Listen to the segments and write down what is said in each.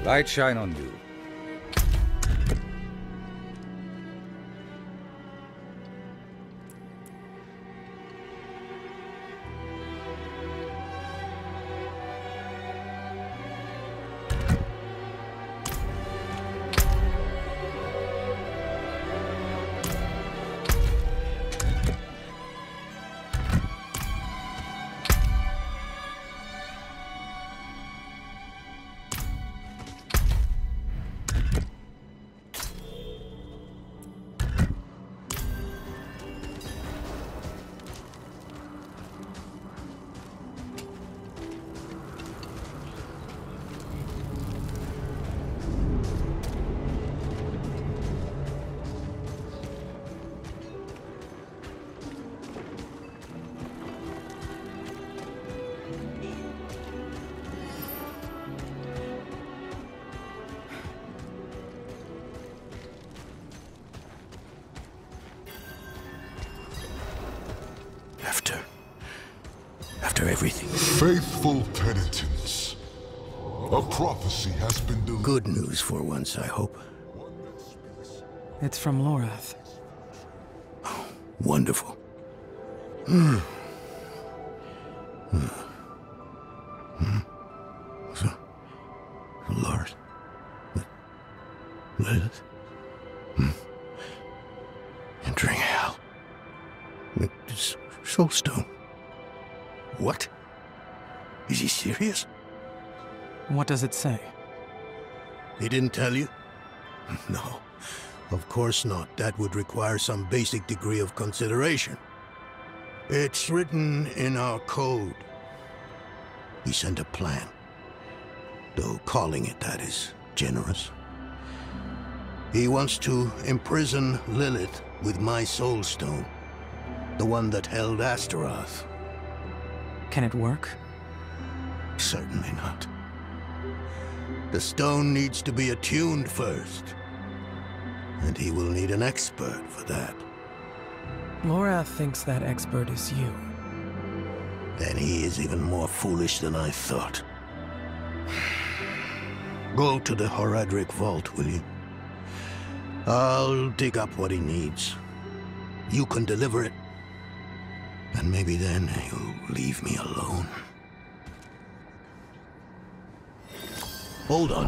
Light shine on you. After everything. Faithful penitence. A prophecy has been delivered. Good news for once, I hope. It's from Lorath. Oh, wonderful. So, Lord. Lilith. Entering hell. Soulstone. What? Is he serious? What does it say? He didn't tell you? No, of course not. That would require some basic degree of consideration. It's written in our code. He sent a plan. Though calling it that is generous. He wants to imprison Lilith with my soulstone. The one that held Astaroth. Can it work? Certainly not. The stone needs to be attuned first. And he will need an expert for that. Lorath thinks that expert is you. Then he is even more foolish than I thought. Go to the Horadric vault, will you? I'll dig up what he needs. You can deliver it. And maybe then he'll leave me alone. Hold on.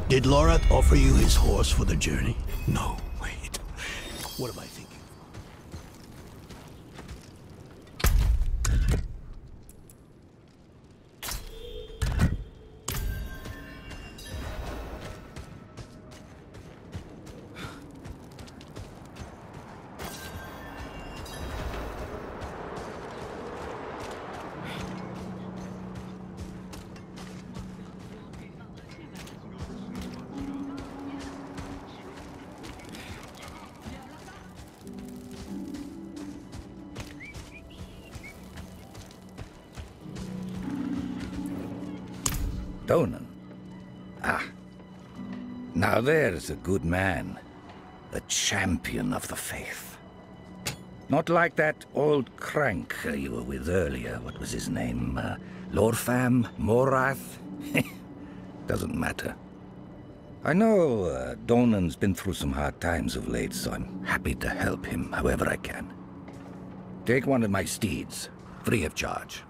Did Lorath offer you his horse for the journey? No, wait. What am I thinking? Donan. Ah. Now there's a good man. A champion of the faith. Not like that old crank you were with earlier. What was his name? Lorfam? Morath? Doesn't matter. I know Donan's been through some hard times of late, so I'm happy to help him however I can. Take one of my steeds, free of charge.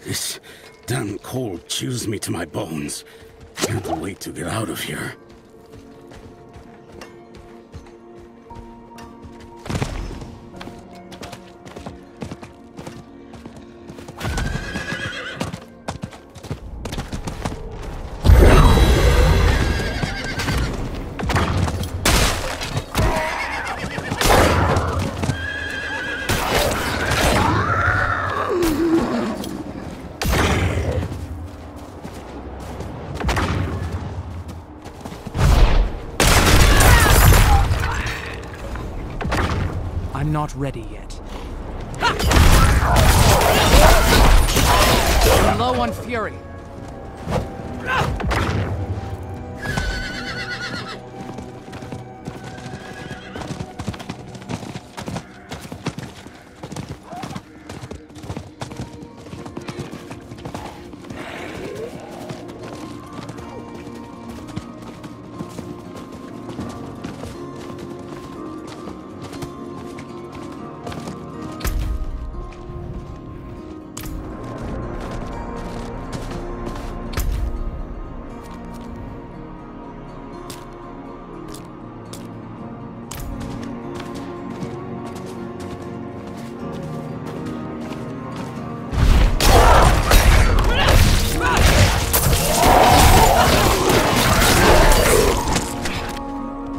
This damn cold chews me to my bones. Can't wait to get out of here. I'm not ready yet. I'm low on fury.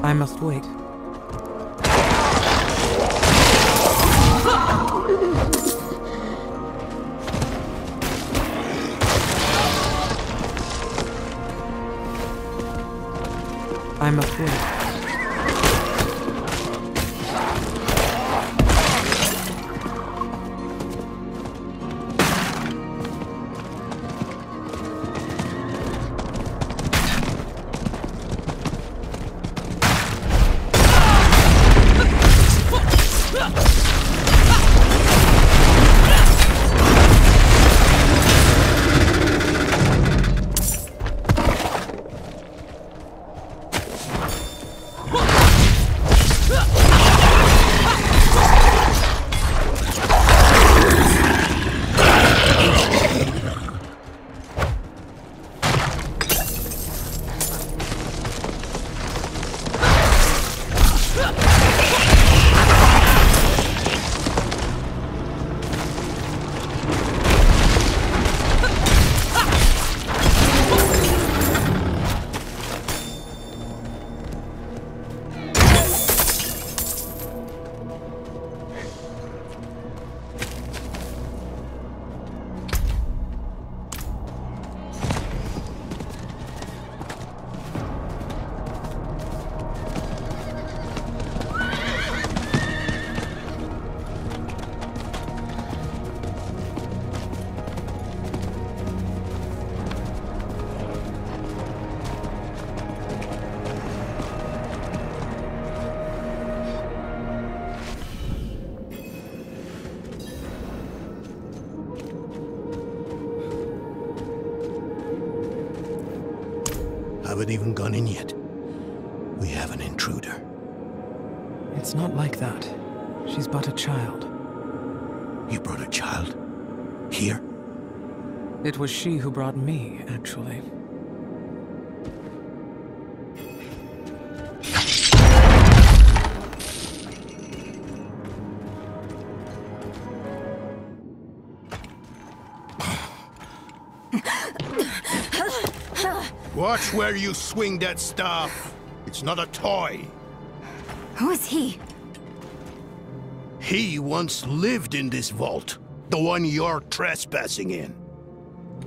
I must wait. I must wait. Haven't even gone in yet. We have an intruder. It's not like that. She's but a child. You brought a child? Here? It was she who brought me, actually. Watch where you swing that staff. It's not a toy. Who is he? He once lived in this vault. The one you're trespassing in.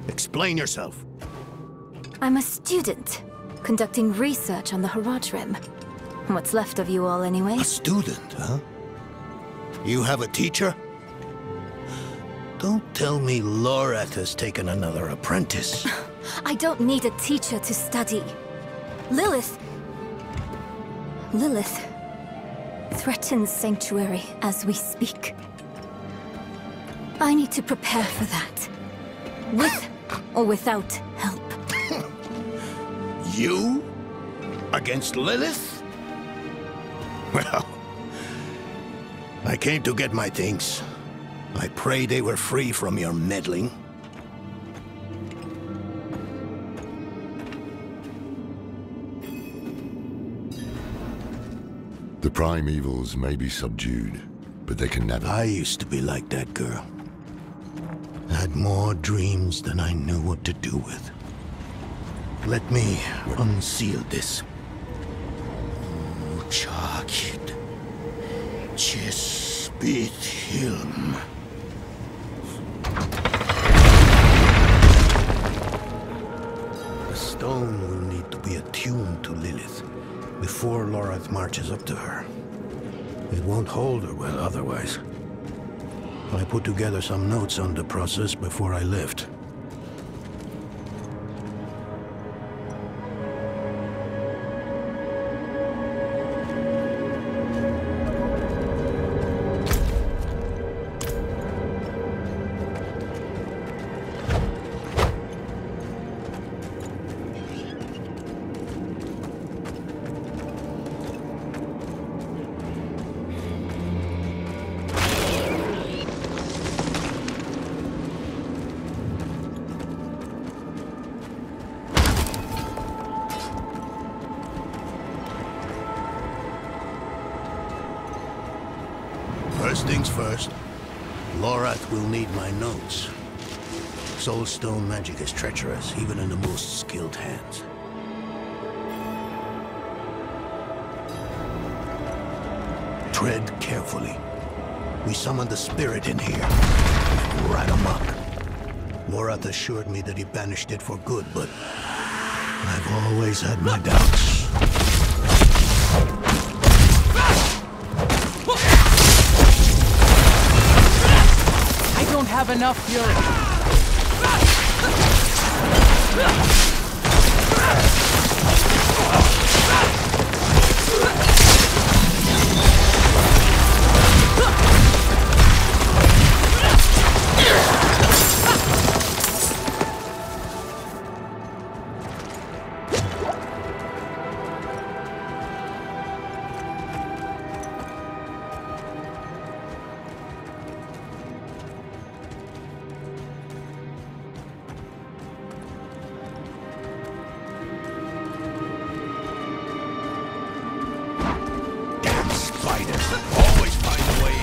Explain yourself. I'm a student, conducting research on the Haraj Rim. What's left of you all, anyway? A student, huh? You have a teacher? Don't tell me Lilith has taken another apprentice. I don't need a teacher to study. Lilith threatens Sanctuary as we speak. I need to prepare for that. With or without help. You? Against Lilith? Well, I came to get my things. I pray they were free from your meddling. The primevals may be subdued, but they can never... I used to be like that girl. Had more dreams than I knew what to do with. Let me unseal this. Chakid. Chespit Hilm. The stone will need to be attuned to Lilith before Lilith marches up to her. It won't hold her well otherwise. I put together some notes on the process before I left. First things first, Lorath will need my notes. Soulstone magic is treacherous, even in the most skilled hands. Tread carefully. We summoned the spirit in here. Right amok. Lorath assured me that he banished it for good, but I've always had my doubts. I don't have enough fury. Always find a way in.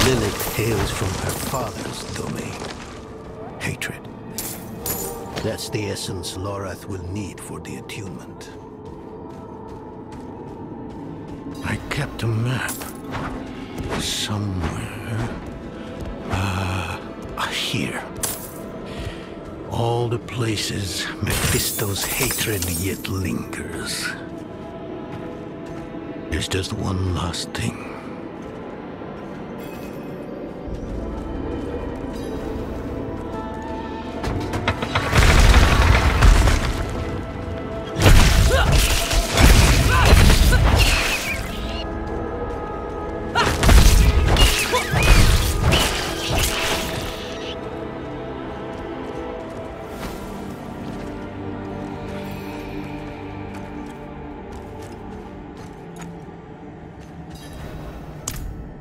Lilith hails from her father's domain. Hatred. That's the essence Lorath will need for the attunement. I kept a map. Somewhere. Here. All the places Mephisto's hatred yet lingers. There's just one last thing.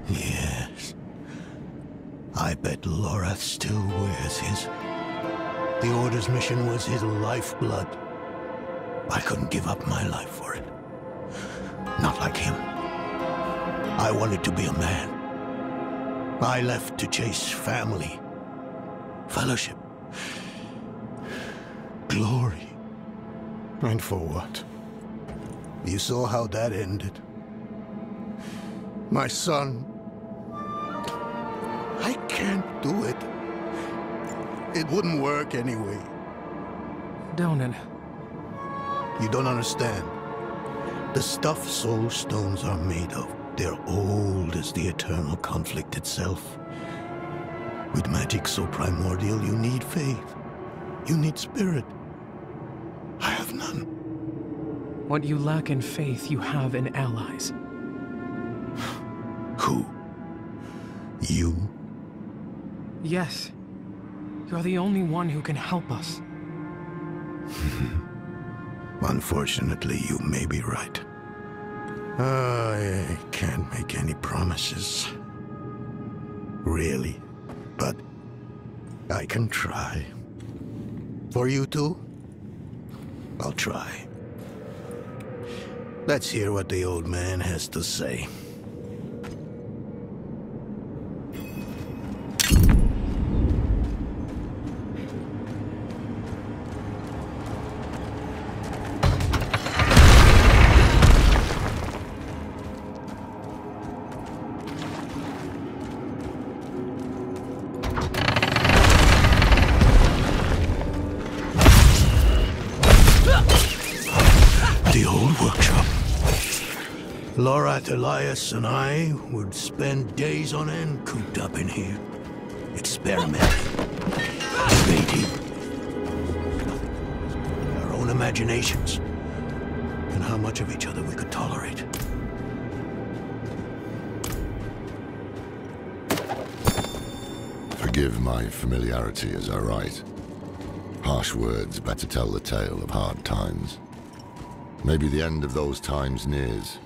Yes. I bet Lorath still wears his. The Order's mission was his lifeblood. I couldn't give up my life for it. Not like him. I wanted to be a man. I left to chase family, fellowship, glory. And for what? You saw how that ended. My son. I can't do it. It wouldn't work anyway. Donan. You don't understand. The stuff soul stones are made of, they're old as the eternal conflict itself. With magic so primordial, you need faith. You need spirit. I have none. What you lack in faith, you have in allies. Who? You? Yes. You're the only one who can help us. Unfortunately, you may be right. I can't make any promises. Really. But I can try. For you two, I'll try. Let's hear what the old man has to say. Elias and I would spend days on end cooped up in here, experimenting, debating, our own imaginations, and how much of each other we could tolerate. Forgive my familiarity as I write. Harsh words better tell the tale of hard times. Maybe the end of those times nears.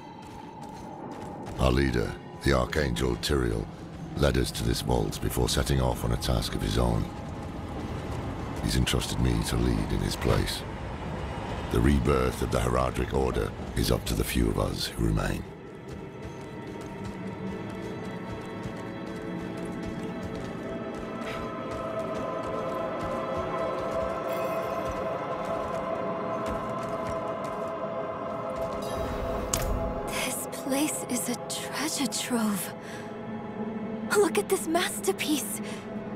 Our leader, the Archangel Tyrael, led us to this vault before setting off on a task of his own. He's entrusted me to lead in his place. The rebirth of the Heraldric Order is up to the few of us who remain. This place is a treasure trove. Look at this masterpiece.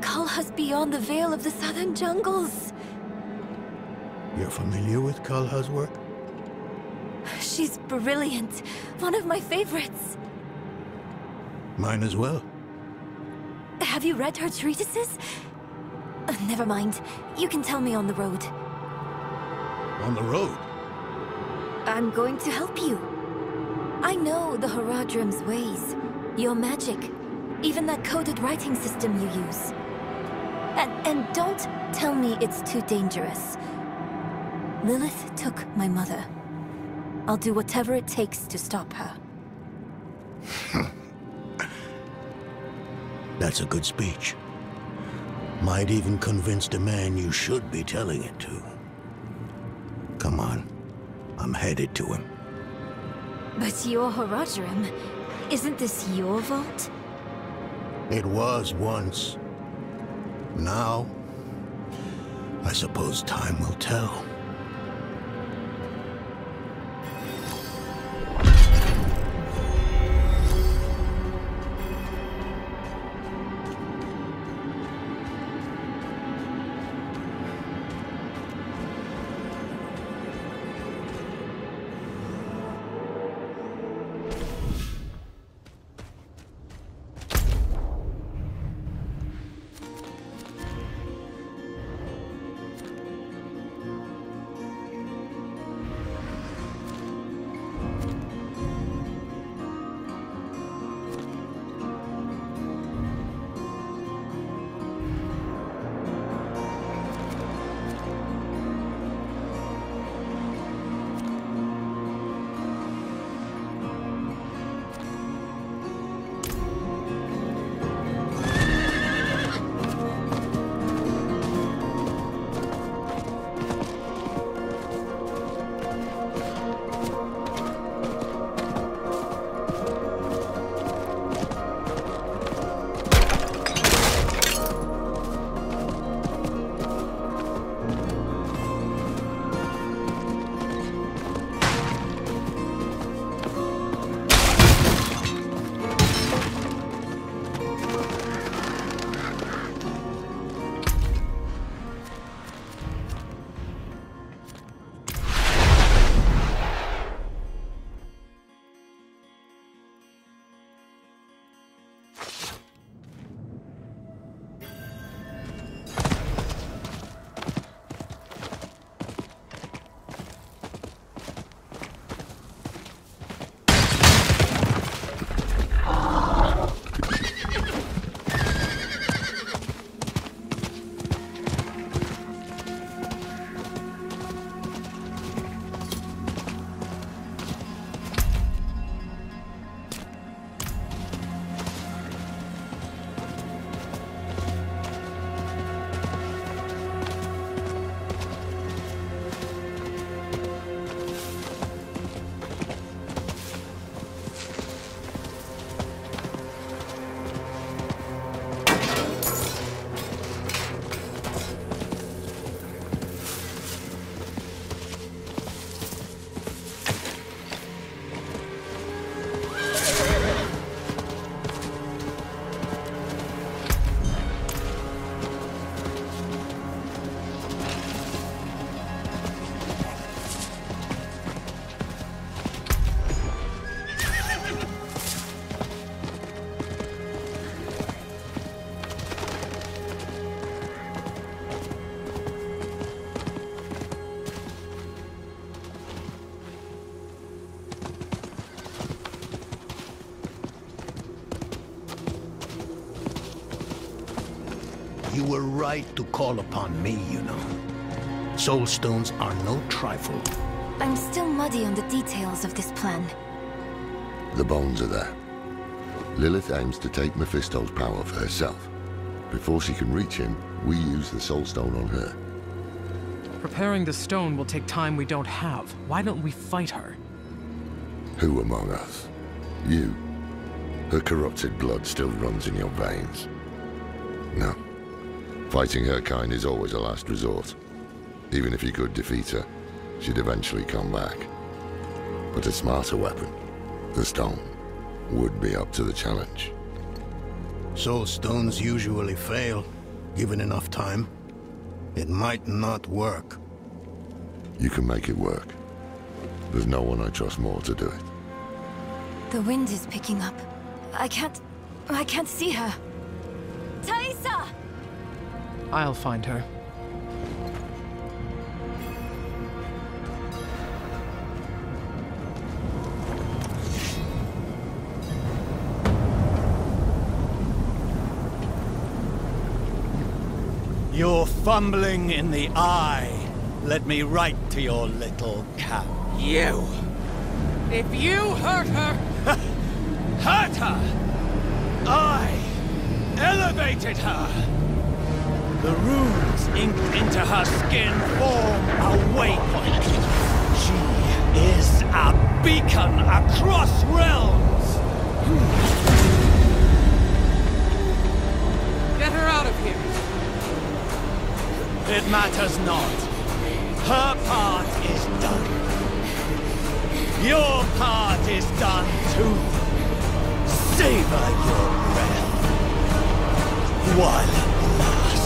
Cultists beyond the veil of the southern jungles. You're familiar with Kalha's work? She's brilliant. One of my favorites. Mine as well. Have you read her treatises? Never mind. You can tell me on the road. On the road? I'm going to help you. I know the Haradrim's ways. Your magic. Even that coded writing system you use. And don't tell me it's too dangerous. Lilith took my mother. I'll do whatever it takes to stop her. That's a good speech. Might even convince the man you should be telling it to. Come on. I'm headed to him. But your Haradrim, isn't this your vault? It was once. Now, I suppose time will tell. You were right to call upon me, you know. Soul stones are no trifle. I'm still muddy on the details of this plan. The bones are there. Lilith aims to take Mephisto's power for herself. Before she can reach him, we use the Soul Stone on her. Preparing the stone will take time we don't have. Why don't we fight her? Who among us? You. Her corrupted blood still runs in your veins. No. Fighting her kind is always a last resort. Even if you could defeat her, she'd eventually come back. But a smarter weapon, the stone, would be up to the challenge. Soul stones usually fail, given enough time. It might not work. You can make it work. There's no one I trust more to do it. The wind is picking up. I can't see her. Thaisa! I'll find her. You're fumbling in the eye. Let me write to your little cap. You! If you hurt her... Hurt her! I elevated her! The runes inked into her skin form a waypoint. She is a beacon across realms! Get her out of here! It matters not. Her part is done. Your part is done too. Savor your breath while it lasts.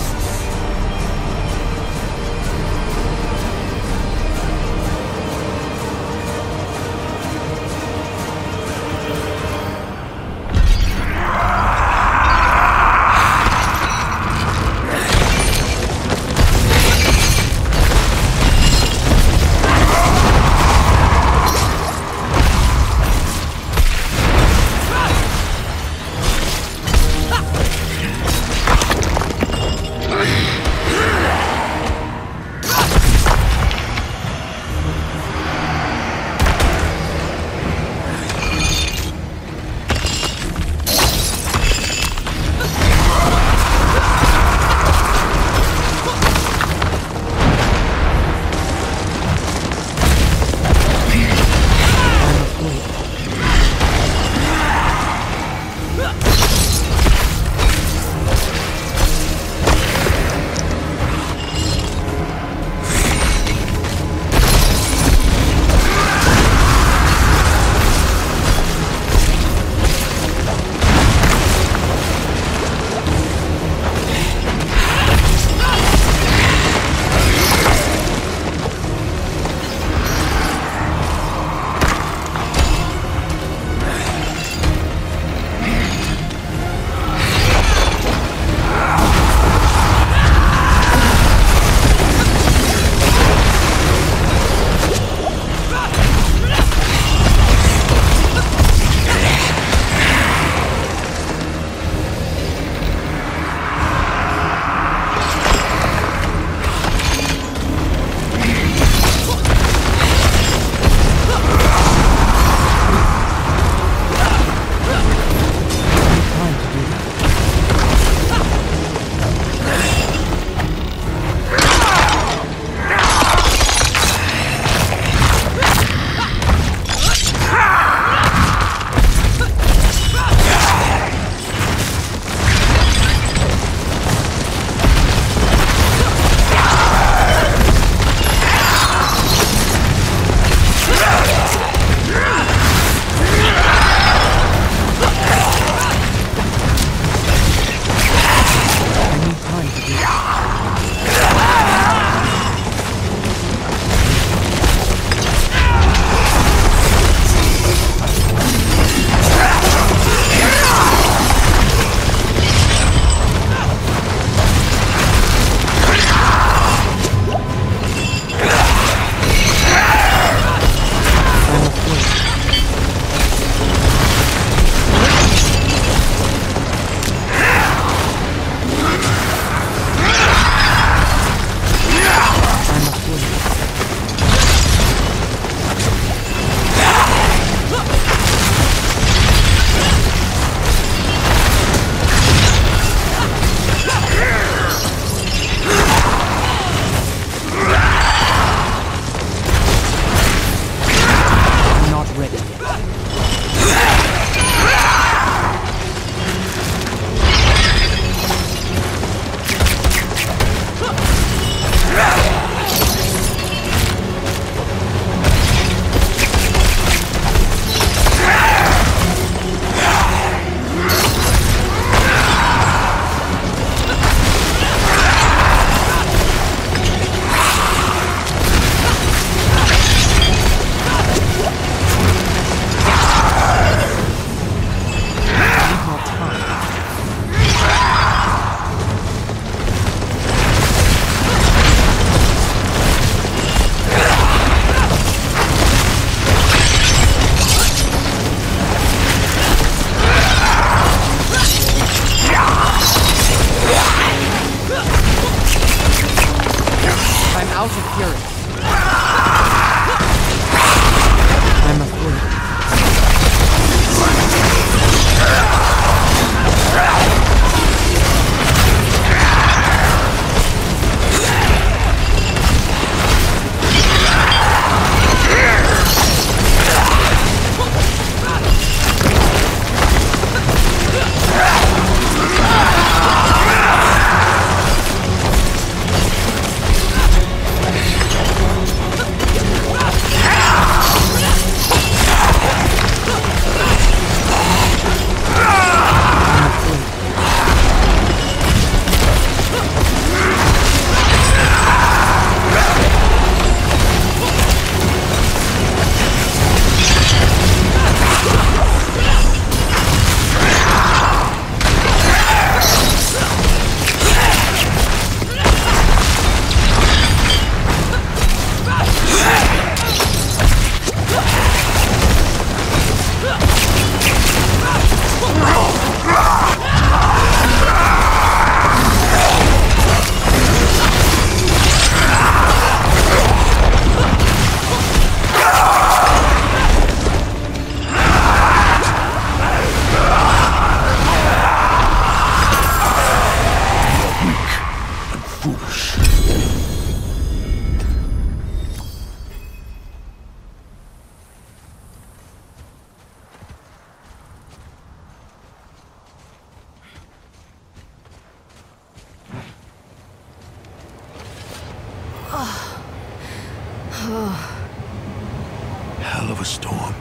storm.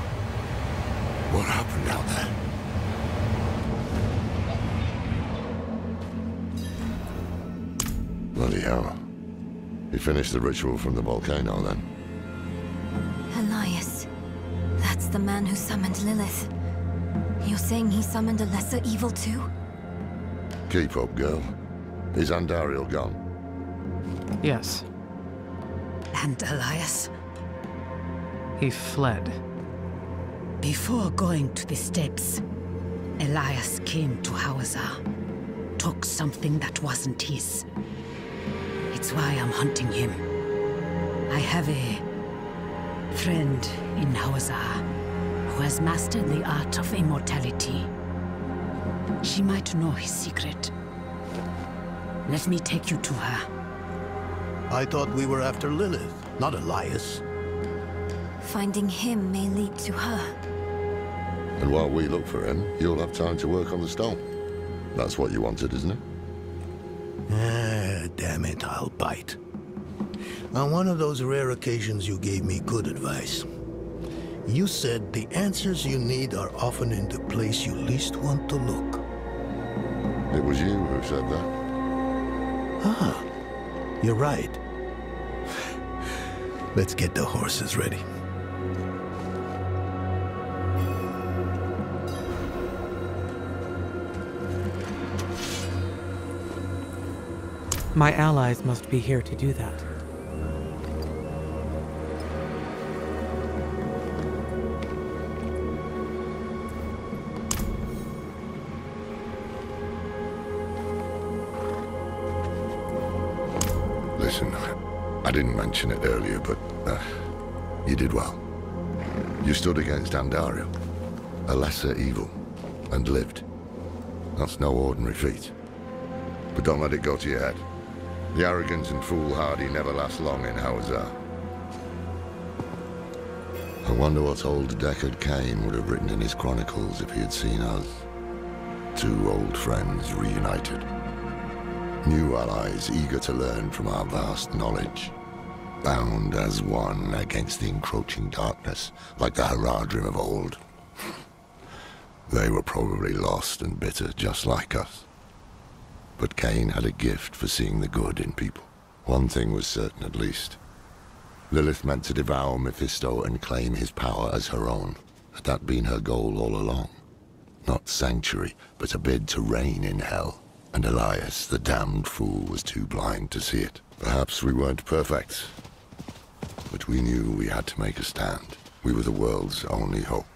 What happened out there? Bloody hell. He finished the ritual from the volcano, then? Elias. That's the man who summoned Lilith. You're saying he summoned a lesser evil too? Keep up, girl. Is Andariel gone? Yes. And Elias? He fled. Before going to the steps, Elias came to Hawazar. Took something that wasn't his. It's why I'm hunting him. I have a friend in Hawazar who has mastered the art of immortality. She might know his secret. Let me take you to her. I thought we were after Lilith, not Elias. Finding him may lead to her. And while we look for him, you'll have time to work on the stone. That's what you wanted, isn't it? Ah, damn it, I'll bite. On one of those rare occasions you gave me good advice. You said the answers you need are often in the place you least want to look. It was you who said that. Ah, you're right. Let's get the horses ready. My allies must be here to do that. Listen, I didn't mention it earlier, but you did well. You stood against Andariel, a lesser evil, and lived. That's no ordinary feat. But don't let it go to your head. The arrogance and foolhardy never last long in Hawazar. I wonder what old Deckard Cain would have written in his chronicles if he had seen us. Two old friends reunited. New allies eager to learn from our vast knowledge. Bound as one against the encroaching darkness, like the Haradrim of old. They were probably lost and bitter, just like us. But Cain had a gift for seeing the good in people. One thing was certain, at least. Lilith meant to devour Mephisto and claim his power as her own. Had that been her goal all along? Not sanctuary, but a bid to reign in hell. And Elias, the damned fool, was too blind to see it. Perhaps we weren't perfect, but we knew we had to make a stand. We were the world's only hope.